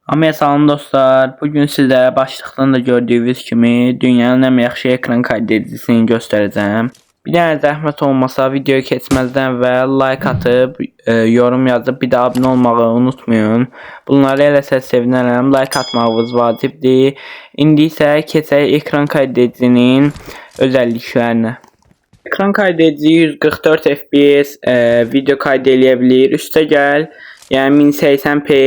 Amma salam dostlar. Bugün sizə başlıqdan da gördüyünüz kimi dünyanın ən yaxşı ekran kaydedicisini göstərəcəm. Bir dənə zəhmət olmasa videoya keçməzdən əvvəl like atıb, yorum yazıb, bir də abunə olmağı unutmayın. Bunları eləsəz sevinərəm. Like atmağınız vacibdir. İndi isə keçək ekran kaydedicisinin özəlliklərinə. Ekran kaydedici 144 FPS video kaydedeyə bilir. Üstəgəl, yəni 1080p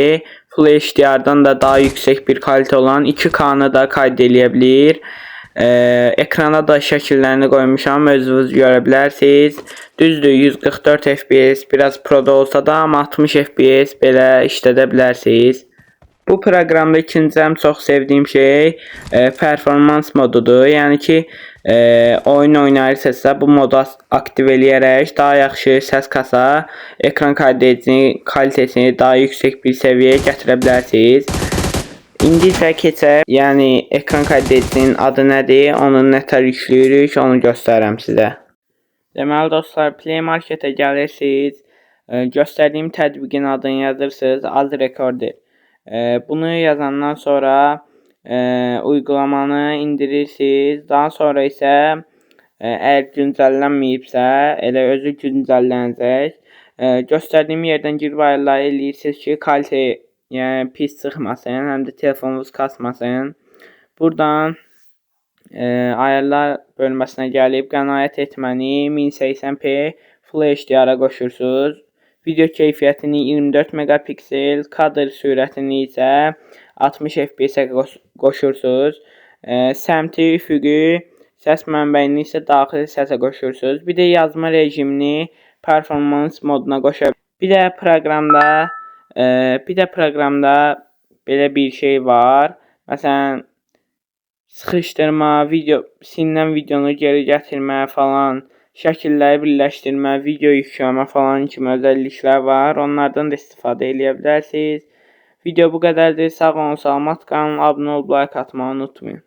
Full HDR'dan da daha yüksək bir kalite olan 2K-nı da kaydedeyə bilir. Ekrana da şəkillərini qoymuşam, özünüz görə bilərsiniz. Düzdür, 144 FPS biraz proda olsa da, amma 60 FPS belə işlədə bilərsiniz. Bu proqramda ikinci ən çox sevdiyim şey performans modudur. Yəni ki, oyun oynayırsınızsa bu modu aktiv eləyərək daha yaxşı səs kasa, ekran kaydedicinin kalitesini daha yüksək bir səviyyəyə gətirə bilərsiniz. İndi isə keçək, yəni ekran kaydedicisinin adı nədir, onu nətər yükləyirik, onu göstərirəm sizə. Deməli dostlar, Play Marketə gəlirsiniz, göstərdiyim tətbiqin adını yazırsınız, Az Recorder. Bunu yazandan sonra uygulamanı indirirsiniz. Daha sonra isə əgər güncəllənməyibsə, elə özü güncəllənəcək. Göstərdiyim yerdən girib ayarları eləyirsiniz ki, kalite yəni pis çıxmasın, həm də telefonunuz kasmasın. Buradan ayarlar bölməsinə gəlib qənaət etməni 1080p Full HDR-a qoşursunuz. Video keyfiyyətini 24 megapiksel, kadr sürətini isə 60 FPS-ə qoşursunuz. Səmti, üfüqü, səs mənbəyini isə daxili səsə qoşursunuz. Bir də yazma rejimini performans moduna qoşursunuz. Bir də proqramda belə bir şey var. Məsələn, sıxışdırma, silinən videonu geri gətirmə falan, şəkilləri birləşdirmə, video yükləmə falan kimi özəlliklər var. Onlardan da istifadə edə bilərsiniz. Video bu qədərdir. Sağ olun, salamat qalın. Abunə olub like atmağı unutmayın.